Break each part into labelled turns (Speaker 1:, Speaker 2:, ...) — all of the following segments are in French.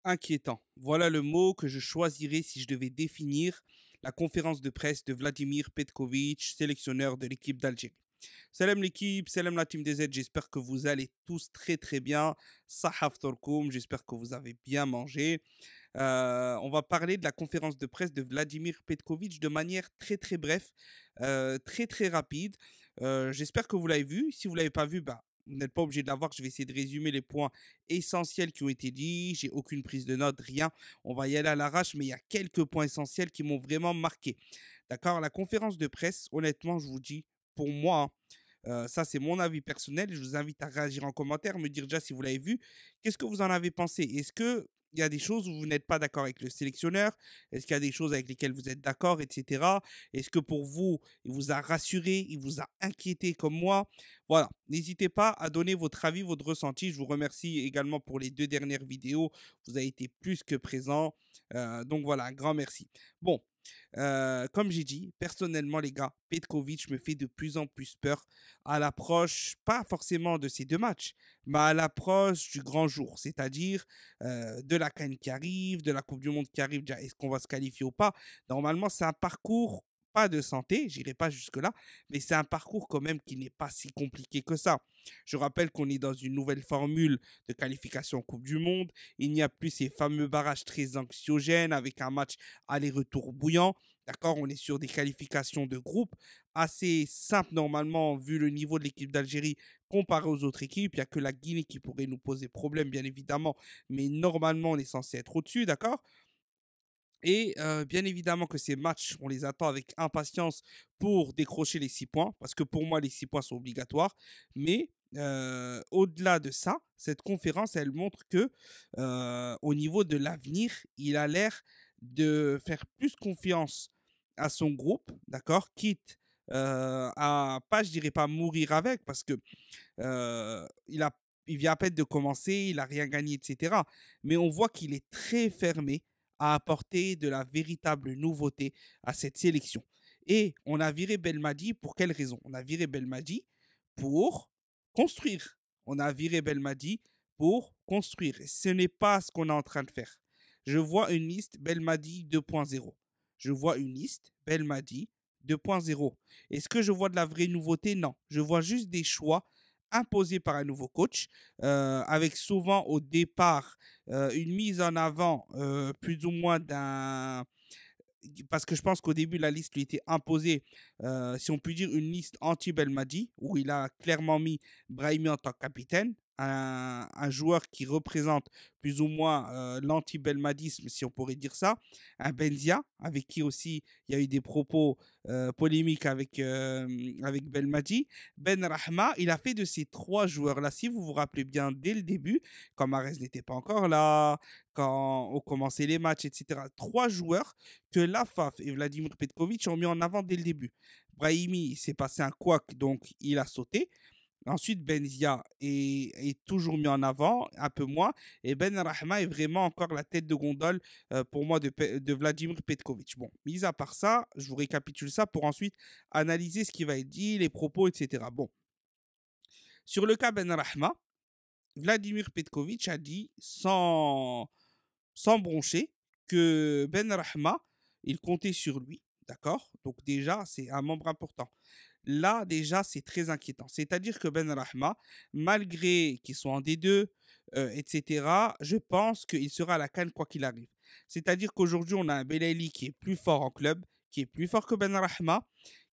Speaker 1: Inquiétant. Voilà le mot que je choisirais si je devais définir la conférence de presse de Vladimir Petkovic, sélectionneur de l'équipe d'Algérie. Salam l'équipe, salam la team des Z, j'espère que vous allez tous très très bien. Sahaf Torkoum, j'espère que vous avez bien mangé. On va parler de la conférence de presse de Vladimir Petkovic de manière très très bref, très très rapide. J'espère que vous l'avez vu. Si vous ne l'avez pas vu, bah, vous n'êtes pas obligé de la voir. Je vais essayer de résumer les points essentiels qui ont été dits. J'ai aucune prise de notes, rien. On va y aller à l'arrache, mais il y a quelques points essentiels qui m'ont vraiment marqué. D'accord. La conférence de presse, honnêtement, je vous dis, pour moi, ça c'est mon avis personnel. Je vous invite à réagir en commentaire, me dire déjà si vous l'avez vu. Qu'est-ce que vous en avez pensé? Est-ce que il y a des choses où vous n'êtes pas d'accord avec le sélectionneur? Est-ce qu'il y a des choses avec lesquelles vous êtes d'accord, etc. Est-ce que pour vous, il vous a rassuré, il vous a inquiété comme moi? Voilà, n'hésitez pas à donner votre avis, votre ressenti. Je vous remercie également pour les 2 dernières vidéos. Vous avez été plus que présents. Donc voilà, un grand merci. Bon, comme j'ai dit, personnellement les gars, Petkovic me fait de plus en plus peur à l'approche, pas forcément de ces 2 matchs, mais à l'approche du grand jour, c'est-à-dire, de la CAN qui arrive, de la coupe du monde qui arrive. Déjà, est-ce qu'on va se qualifier ou pas? Normalement, c'est un parcours pas de santé, j'irai pas jusque-là, mais c'est un parcours quand même qui n'est pas si compliqué que ça. Je rappelle qu'on est dans une nouvelle formule de qualification en coupe du monde. Il n'y a plus ces fameux barrages très anxiogènes avec un match aller-retour bouillant. D'accord, on est sur des qualifications de groupe assez simples normalement vu le niveau de l'équipe d'Algérie comparé aux autres équipes. Il n'y a que la Guinée qui pourrait nous poser problème, bien évidemment, mais normalement, on est censé être au-dessus, d'accord? Et bien évidemment que ces matchs, on les attend avec impatience pour décrocher les 6 points, parce que pour moi, les 6 points sont obligatoires. Mais au-delà de ça, cette conférence, elle montre que au niveau de l'avenir, il a l'air de faire plus confiance à son groupe, d'accord, quitte à pas, je dirais pas mourir avec, parce que il a, il vient à peine de commencer, il a rien gagné, etc. Mais on voit qu'il est très fermé à apporter de la véritable nouveauté à cette sélection. Et on a viré Belmadi pour quelle raison? On a viré Belmadi pour construire. On a viré Belmadi pour construire. Et ce n'est pas ce qu'on est en train de faire. Je vois une liste Belmadi 2.0. Je vois une liste Belmadi 2.0. Est-ce que je vois de la vraie nouveauté? Non. Je vois juste des choix imposés par un nouveau coach, avec souvent au départ une mise en avant plus ou moins d'un... Parce que je pense qu'au début, la liste lui était imposée, si on peut dire, une liste anti-Belmadi, où il a clairement mis Brahimi en tant que capitaine, un joueur qui représente plus ou moins l'anti-belmadisme, si on pourrait dire ça, un Benzia, avec qui aussi il y a eu des propos polémiques avec Belmadi. Ben Rahma, il a fait de ces 3 joueurs-là, si vous vous rappelez bien, dès le début, quand Mahrez n'était pas encore là, quand on commençait les matchs, etc. 3 joueurs que Lafaf et Vladimir Petkovic ont mis en avant dès le début. Brahimi s'est passé un couac, donc il a sauté. Ensuite, Benzia est toujours mis en avant, un peu moins. Et Ben Rahma est vraiment encore la tête de gondole pour moi de Vladimir Petkovic. Bon, mis à part ça, je vous récapitule ça pour ensuite analyser ce qui va être dit, les propos, etc. Bon, sur le cas Ben Rahma, Vladimir Petkovic a dit sans broncher que Ben Rahma, il comptait sur lui. D'accord. Donc déjà, c'est un membre important. Là, déjà, c'est très inquiétant. C'est-à-dire que Ben Rahma, malgré qu'il soit en D2, etc., je pense qu'il sera à la CAN quoi qu'il arrive. C'est-à-dire qu'aujourd'hui, on a un Belaïli qui est plus fort en club, qui est plus fort que Ben Rahma,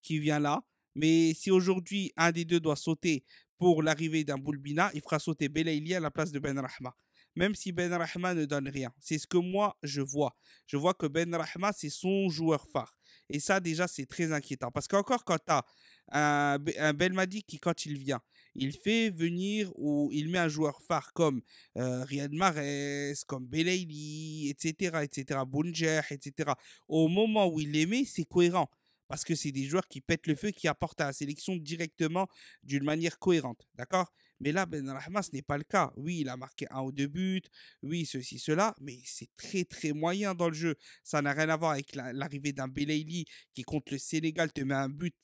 Speaker 1: qui vient là. Mais si aujourd'hui, un des deux doit sauter pour l'arrivée d'un Boulbina, il fera sauter Belaïli à la place de Ben Rahma. Même si Ben Rahma ne donne rien. C'est ce que moi, je vois. Je vois que Ben Rahma, c'est son joueur phare. Et ça, déjà, c'est très inquiétant. Parce qu'encore, quand tu as un Belmadi qui, quand il vient, il fait venir ou il met un joueur phare comme Riyad Mahrez, comme Belaïli, etc., etc., Bounjer, etc. Au moment où il les met, c'est cohérent. Parce que c'est des joueurs qui pètent le feu, qui apportent à la sélection directement d'une manière cohérente. D'accord? Mais là, Ben Rahma, ce n'est pas le cas. Oui, il a marqué 1 ou 2 buts. Oui, ceci, cela. Mais c'est très, très moyen dans le jeu. Ça n'a rien à voir avec l'arrivée d'un Belaïli qui, contre le Sénégal, te met un but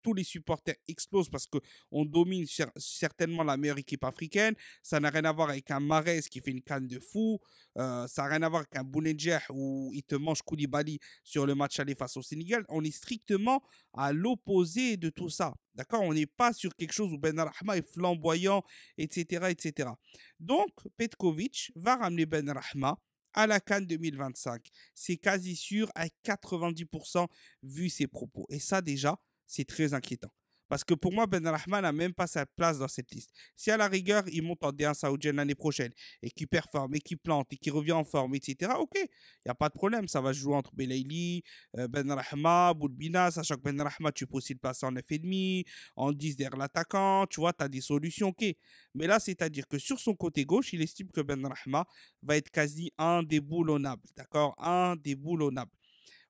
Speaker 1: tous les supporters explosent parce qu'on domine certainement la meilleure équipe africaine. Ça n'a rien à voir avec un Mahrez qui fait une canne de fou. Ça n'a rien à voir avec un Bounedjah où il te mange Koulibaly sur le match aller face au Sénégal. On est strictement à l'opposé de tout ça. D'accord. On n'est pas sur quelque chose où Benrahma est flamboyant, etc., etc. Donc, Petkovic va ramener Benrahma à la CAN 2025. C'est quasi sûr à 90% vu ses propos. Et ça, déjà, c'est très inquiétant. Parce que pour moi, Ben Rahman n'a même pas sa place dans cette liste. Si à la rigueur, il monte en D1 saoudienne l'année prochaine et qu'il performe et qu'il plante et qu'il revient en forme, etc., ok, il n'y a pas de problème. Ça va se jouer entre Belaïli, Ben Rahma, Boulbina, sachant que Ben Rahma, tu peux aussi le passer en 9,5, en 10 derrière l'attaquant, tu vois, tu as des solutions, ok. Mais là, c'est-à-dire que sur son côté gauche, il estime que Ben Rahma va être quasi indéboulonnable, d'accord. Indéboulonnable.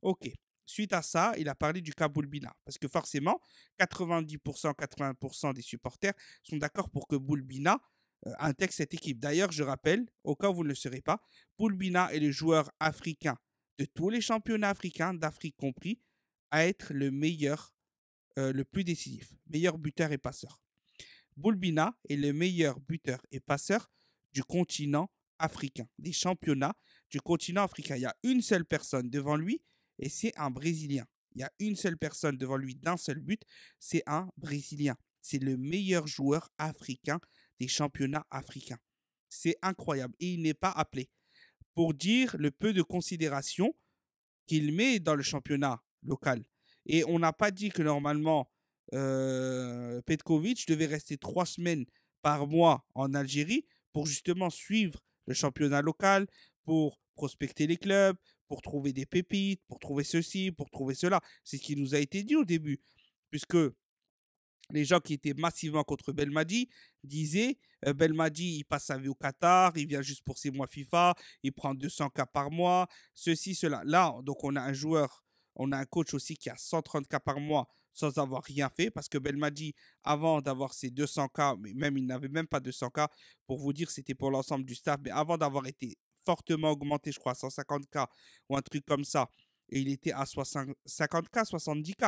Speaker 1: Ok. Suite à ça, il a parlé du cas Boulbina. Parce que forcément, 90%, 80% des supporters sont d'accord pour que Boulbina intègre cette équipe. D'ailleurs, je rappelle, au cas où vous ne le saurez pas, Boulbina est le joueur africain de tous les championnats africains, d'Afrique compris, à être le meilleur, le plus décisif, meilleur buteur et passeur. Boulbina est le meilleur buteur et passeur du continent africain, des championnats du continent africain. Il y a une seule personne devant lui et c'est un Brésilien. Il y a une seule personne devant lui d'un seul but, c'est un Brésilien. C'est le meilleur joueur africain des championnats africains. C'est incroyable et il n'est pas appelé. Pour dire le peu de considération qu'il met dans le championnat local. Et on n'a pas dit que normalement, Petkovic devait rester 3 semaines par mois en Algérie pour justement suivre le championnat local, pour prospecter les clubs, pour trouver des pépites, pour trouver ceci, pour trouver cela. C'est ce qui nous a été dit au début, puisque les gens qui étaient massivement contre Belmadi disaient Belmadi, il passe sa vie au Qatar, il vient juste pour ses mois FIFA, il prend 200 k par mois, ceci, cela. Là, donc on a un joueur, on a un coach aussi qui a 130 k par mois sans avoir rien fait, parce que Belmadi, avant d'avoir ses 200 k, mais même il n'avait même pas 200 k, pour vous dire, c'était pour l'ensemble du staff, mais avant d'avoir été fortement augmenté, je crois, à 150 k ou un truc comme ça, et il était à 50 k, 70 k.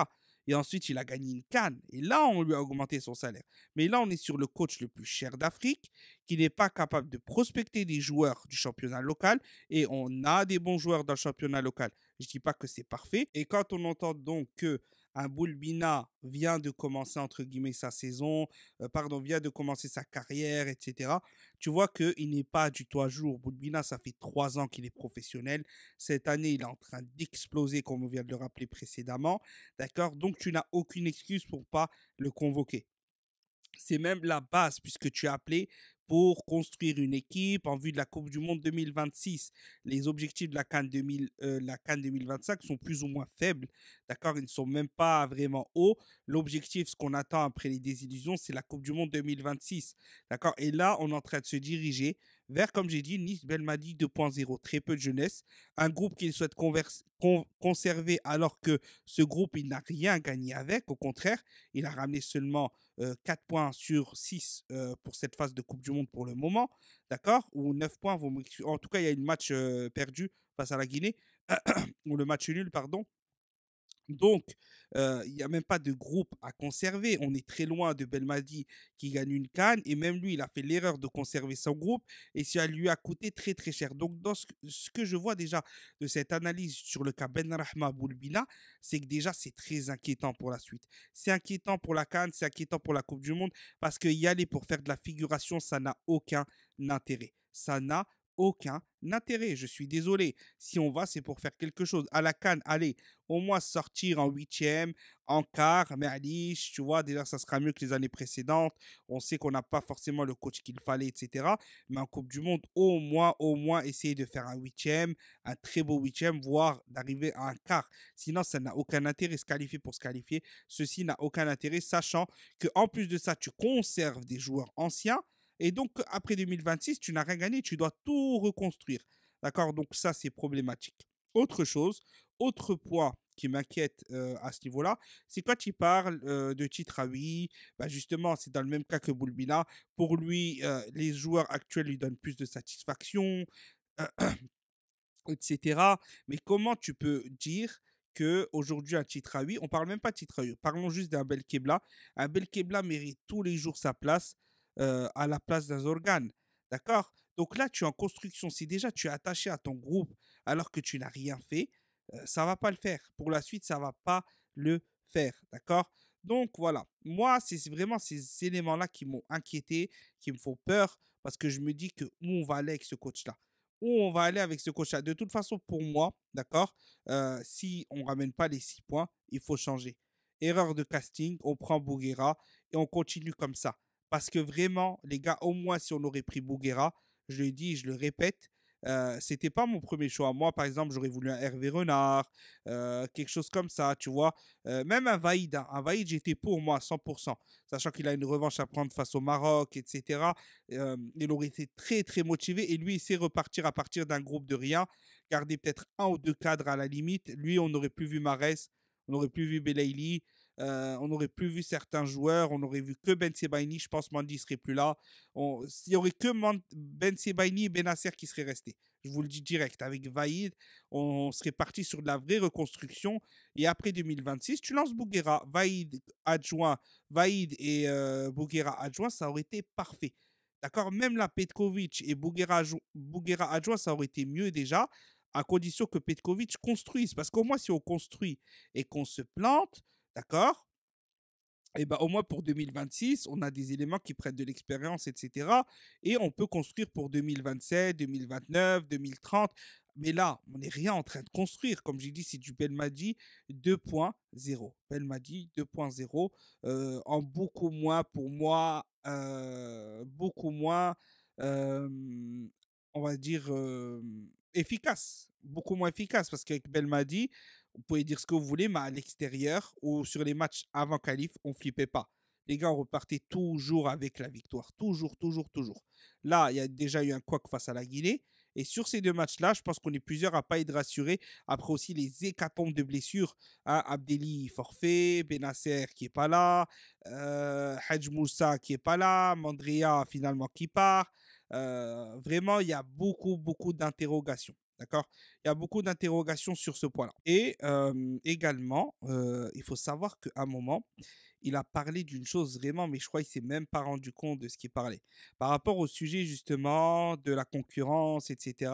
Speaker 1: Et ensuite, il a gagné une canne. Et là, on lui a augmenté son salaire. Mais là, on est sur le coach le plus cher d'Afrique, qui n'est pas capable de prospecter des joueurs du championnat local. Et on a des bons joueurs dans le championnat local. Je ne dis pas que c'est parfait. Et quand on entend donc que un Boulbina vient de commencer, entre guillemets, sa saison, vient de commencer sa carrière, etc., tu vois qu'il n'est pas du tout à jour. Boulbina, ça fait 3 ans qu'il est professionnel. Cette année, il est en train d'exploser, comme on vient de le rappeler précédemment. D'accord. Donc, tu n'as aucune excuse pour pas le convoquer. C'est même la base puisque tu as appelé pour construire une équipe en vue de la Coupe du Monde 2026. Les objectifs de la CAN, la CAN 2025 sont plus ou moins faibles. D'accord. Ils ne sont même pas vraiment hauts. L'objectif, ce qu'on attend après les désillusions, c'est la Coupe du Monde 2026. D'accord. Et là, on est en train de se diriger vers, comme j'ai dit, Nice Belmadi 2.0. Très peu de jeunesse. Un groupe qu'il souhaite conserver alors que ce groupe, il n'a rien gagné avec. Au contraire, il a ramené seulement 4 points sur 6 pour cette phase de Coupe du Monde pour le moment, d'accord. Ou 9 points, en tout cas, il y a une match perdu face à la Guinée, ou le match nul, pardon. Donc, il n'y a même pas de groupe à conserver. On est très loin de Belmadi qui gagne une canne. Et même lui, il a fait l'erreur de conserver son groupe. Et ça lui a coûté très, très cher. Donc, dans ce que je vois déjà de cette analyse sur le cas Benrahma Boulbina, c'est que déjà, c'est très inquiétant pour la suite. C'est inquiétant pour la canne, c'est inquiétant pour la Coupe du Monde. Parce qu'y aller pour faire de la figuration, ça n'a aucun intérêt. Ça n'a aucun intérêt. Je suis désolé. Si on va, c'est pour faire quelque chose. À la canne, allez, au moins sortir en huitième, en quart, mais Alice, tu vois, déjà, ça sera mieux que les années précédentes. On sait qu'on n'a pas forcément le coach qu'il fallait, etc. Mais en Coupe du Monde, au moins, essayer de faire un huitième, un très beau huitième, voire d'arriver à un quart. Sinon, ça n'a aucun intérêt. Se qualifier pour se qualifier, ceci n'a aucun intérêt, sachant qu'en plus de ça, tu conserves des joueurs anciens. Et donc, après 2026, tu n'as rien gagné, tu dois tout reconstruire. D'accord. Donc, ça, c'est problématique. Autre chose, autre point qui m'inquiète à ce niveau-là, c'est quand il parle de Titraoui, bah justement, c'est dans le même cas que Boulbina. Pour lui, les joueurs actuels lui donnent plus de satisfaction, etc. Mais comment tu peux dire qu'aujourd'hui, un Titraoui, on parle même pas de Titraoui, parlons juste d'un Belkebla. Un Belkebla mérite tous les jours sa place à la place d'un Zorgan. D'accord? Donc là, tu es en construction. Si déjà tu es attaché à ton groupe alors que tu n'as rien fait, ça va pas le faire. Pour la suite, ça va pas le faire. D'accord? Donc voilà, moi, c'est vraiment ces éléments-là qui m'ont inquiété, qui me font peur, parce que je me dis que où on va aller avec ce coach-là. Où on va aller avec ce coach-là. De toute façon, pour moi, d'accord, si on ne ramène pas les 6 points, il faut changer. Erreur de casting, on prend Bouguera et on continue comme ça. Parce que vraiment, les gars, au moins si on aurait pris Bouguera, je le dis, je le répète, c'était pas mon premier choix. Moi, par exemple, j'aurais voulu un Hervé Renard, quelque chose comme ça, tu vois. Même un Vaïd, hein. Un Vaïd, j'étais pour moi à 100%, sachant qu'il a une revanche à prendre face au Maroc, etc. Il aurait été très, très motivé et lui, il sait repartir à partir d'un groupe de rien, garder peut-être un ou deux cadres à la limite. Lui, on aurait plus vu Marès, on aurait plus vu Belaïli, on aurait plus vu certains joueurs, on aurait vu que Ben Sebaini, je pense Mandy serait plus là. Il n'y aurait que Ben Sebaini et Benasser qui seraient restés. Je vous le dis direct, avec Vaïd, on serait parti sur de la vraie reconstruction. Et après 2026, tu lances Bouguera, Vaïd adjoint, Vaïd et Bouguera adjoint, ça aurait été parfait. D'accord? Même la Petkovic et Bouguera adjoint, ça aurait été mieux déjà, à condition que Petkovic construise. Parce qu'au moins, si on construit et qu'on se plante, d'accord, et ben, au moins pour 2026, on a des éléments qui prennent de l'expérience, etc. Et on peut construire pour 2027, 2029, 2030. Mais là, on n'est rien en train de construire. Comme j'ai dit, c'est du Belmadi 2.0. Belmadi 2.0 en beaucoup moins, pour moi, beaucoup moins, euh, on va dire, efficace. Beaucoup moins efficace. Parce qu'avec Belmadi, vous pouvez dire ce que vous voulez, mais à l'extérieur ou sur les matchs avant qualif, on flippait pas. Les gars, on repartait toujours avec la victoire. Toujours, toujours, toujours. Là, il y a déjà eu un couac face à la Guinée. Et sur ces deux matchs-là, je pense qu'on est plusieurs à pas être rassurés. Après aussi les hécatombes de blessures. Hein, Abdelli forfait, Benasser qui est pas là, Hadj Moussa qui est pas là, Mandria finalement qui part. Vraiment, il y a beaucoup, beaucoup d'interrogations. D'accord? Il y a beaucoup d'interrogations sur ce point-là. Et également, il faut savoir qu'à un moment, il a parlé d'une chose vraiment, mais je crois qu'il ne s'est même pas rendu compte de ce qu'il parlait. Par rapport au sujet justement de la concurrence, etc.,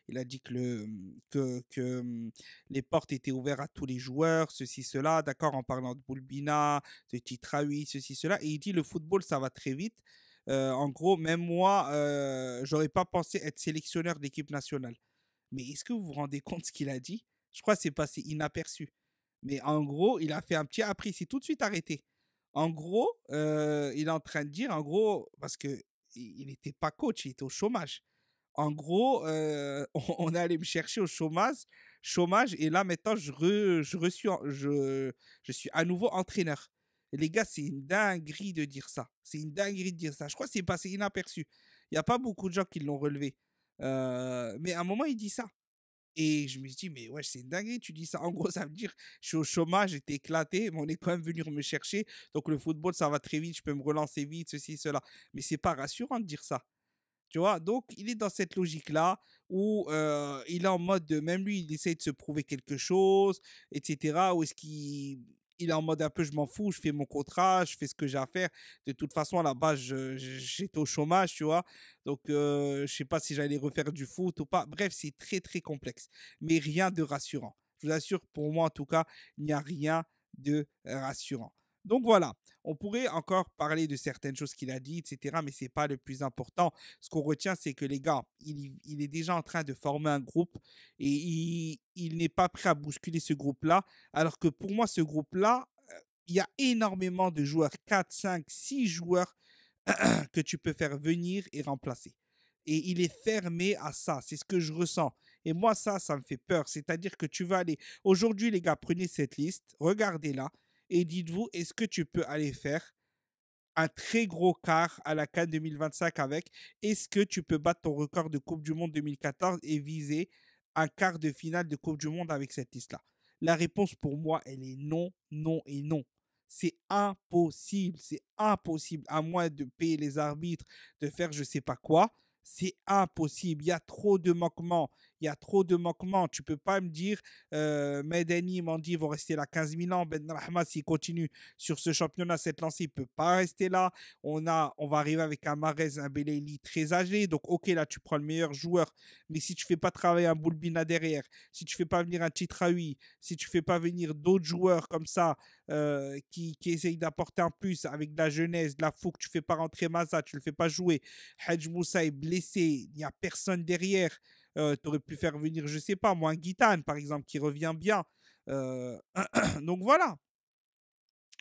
Speaker 1: il a dit que les portes étaient ouvertes à tous les joueurs, ceci, cela, d'accord, en parlant de Boulbina, de Titraoui, ceci, cela. Et il dit le football, ça va très vite. En gros, même moi, j'aurais pas pensé être sélectionneur d'équipe nationale. Mais est-ce que vous vous rendez compte ce qu'il a dit? Je crois que c'est passé inaperçu. Mais en gros, il a fait un petit après, il s'est tout de suite arrêté. En gros, il est en train de dire, en gros, parce que il n'était pas coach, il était au chômage. En gros, on est allé me chercher au chômage et là maintenant je suis à nouveau entraîneur. Et les gars, c'est une dinguerie de dire ça. C'est une dinguerie de dire ça. Je crois que c'est passé inaperçu. Il n'y a pas beaucoup de gens qui l'ont relevé. Mais à un moment, il dit ça. Et je me suis dit, mais ouais, c'est une dinguerie, tu dis ça. En gros, ça veut dire, je suis au chômage, j'étais éclaté, mais on est quand même venu me chercher. Donc le football, ça va très vite, je peux me relancer vite, ceci, cela. Mais c'est pas rassurant de dire ça. Tu vois, donc il est dans cette logique-là où il est en mode de, même lui, il essaye de se prouver quelque chose, etc. Ou est-ce qu'il est en mode un peu, je m'en fous, je fais mon contrat, je fais ce que j'ai à faire. De toute façon, à la base, j'étais au chômage, tu vois. Donc, je sais pas si j'allais refaire du foot ou pas. Bref, c'est très, très complexe. Mais rien de rassurant. Je vous assure, pour moi, en tout cas, il n'y a rien de rassurant. Donc voilà, on pourrait encore parler de certaines choses qu'il a dit, etc., mais ce n'est pas le plus important. Ce qu'on retient, c'est que les gars, il est déjà en train de former un groupe et il n'est pas prêt à bousculer ce groupe-là. Alors que pour moi, ce groupe-là, il y a énormément de joueurs, 4, 5, 6 joueurs que tu peux faire venir et remplacer. Et il est fermé à ça. C'est ce que je ressens. Et moi, ça me fait peur. C'est-à-dire que tu vas aller. Aujourd'hui, les gars, prenez cette liste, regardez-la et dites-vous, est-ce que tu peux aller faire un très gros quart à la CAN 2025 avec? Est-ce que tu peux battre ton record de Coupe du Monde 2014 et viser un quart de finale de Coupe du Monde avec cette liste-là? La réponse pour moi, elle est non, non et non. C'est impossible, à moins de payer les arbitres, de faire je sais pas quoi. C'est impossible. Il y a trop de manquements. Il y a trop de manquements. Tu peux pas me dire, Medeni, Mandi vont rester là 15 000 ans. Ben Rahma, s'il continue sur ce championnat, cette lancée, il ne peut pas rester là. On va arriver avec un Mahrez, un Belaïli très âgé. Donc, ok, là, tu prends le meilleur joueur. Mais si tu fais pas travailler un Boulbina derrière, si tu fais pas venir un Titraoui, si tu fais pas venir d'autres joueurs comme ça, qui essayent d'apporter un plus avec de la jeunesse, de la fougue, tu fais pas rentrer Maza, tu le fais pas jouer. Hadj Moussa est blessé, il n'y a personne derrière. Tu aurais pu faire venir, je sais pas, moi, un Guitane, par exemple, qui revient bien. Euh, donc voilà,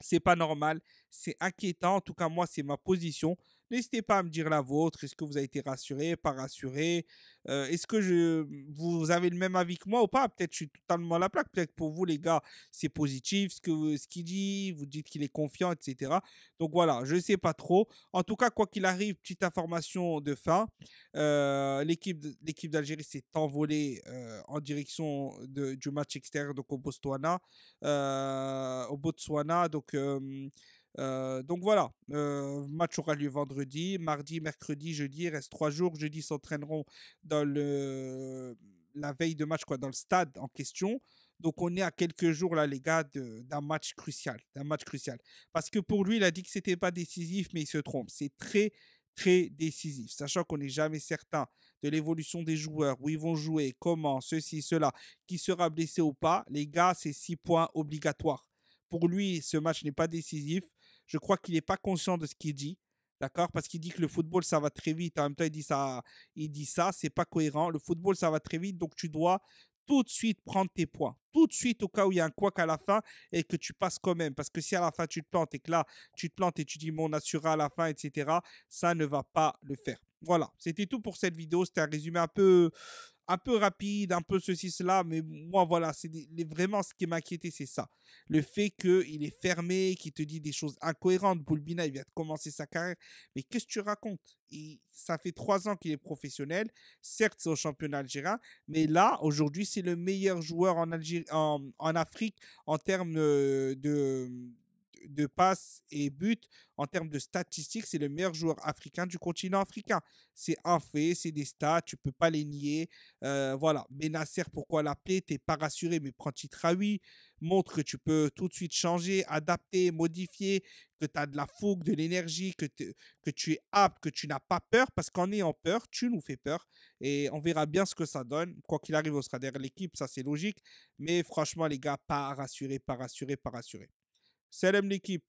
Speaker 1: c'est pas normal, c'est inquiétant. En tout cas, moi, c'est ma position. N'hésitez pas à me dire la vôtre. Est-ce que vous avez été rassuré, pas rassuré? Est-ce que vous avez le même avis que moi ou pas? Peut-être je suis totalement à la plaque. Peut-être pour vous, les gars, c'est positif ce qu'il dit. Vous dites qu'il est confiant, etc. Donc voilà, je ne sais pas trop. En tout cas, quoi qu'il arrive, petite information de fin. L'équipe d'Algérie s'est envolée en direction du match extérieur, donc au Botswana. Donc voilà, match aura lieu vendredi, mardi, mercredi, jeudi, il reste 3 jours. Jeudi s'entraîneront dans la veille de match, quoi, dans le stade en question. Donc on est à quelques jours là, les gars, d'un match crucial, d'un match crucial. Parce que pour lui, il a dit que c'était pas décisif, mais il se trompe. C'est très très décisif, sachant qu'on n'est jamais certain de l'évolution des joueurs, où ils vont jouer, comment, ceci, cela, qui sera blessé ou pas. Les gars, c'est 6 points obligatoires. Pour lui, ce match n'est pas décisif. Je crois qu'il n'est pas conscient de ce qu'il dit. D'accord? Parce qu'il dit que le football, ça va très vite. En même temps, il dit ça, c'est pas cohérent. Le football, ça va très vite, donc tu dois tout de suite prendre tes points. Tout de suite, au cas où il y a un couac à la fin et que tu passes quand même. Parce que si à la fin tu te plantes et que là, tu te plantes et tu dis, mon assurera à la fin, etc., ça ne va pas le faire. Voilà, c'était tout pour cette vidéo. C'était un résumé un peu rapide, un peu ceci, cela, mais moi, voilà, vraiment ce qui m'inquiétait, c'est ça. Le fait qu'il est fermé, qu'il te dit des choses incohérentes. Boulbina, il vient de commencer sa carrière, mais qu'est-ce que tu racontes? Ça fait 3 ans qu'il est professionnel, certes, c'est au championnat algérien, mais là, aujourd'hui, c'est le meilleur joueur en Afrique en termes de passes et buts, en termes de statistiques, c'est le meilleur joueur africain du continent africain. C'est un fait, c'est des stats, tu peux pas les nier. Voilà, Benasser, pourquoi l'appeler? T'es pas rassuré, mais prends Titraoui, montre que tu peux tout de suite changer, adapter, modifier, que tu as de la fougue, de l'énergie, que tu es apte, que tu n'as pas peur, parce qu'en ayant peur, tu nous fais peur. Et on verra bien ce que ça donne. Quoi qu'il arrive, on sera derrière l'équipe, ça c'est logique. Mais franchement, les gars, pas rassuré, pas rassuré, pas rassuré. Salam l'équipe.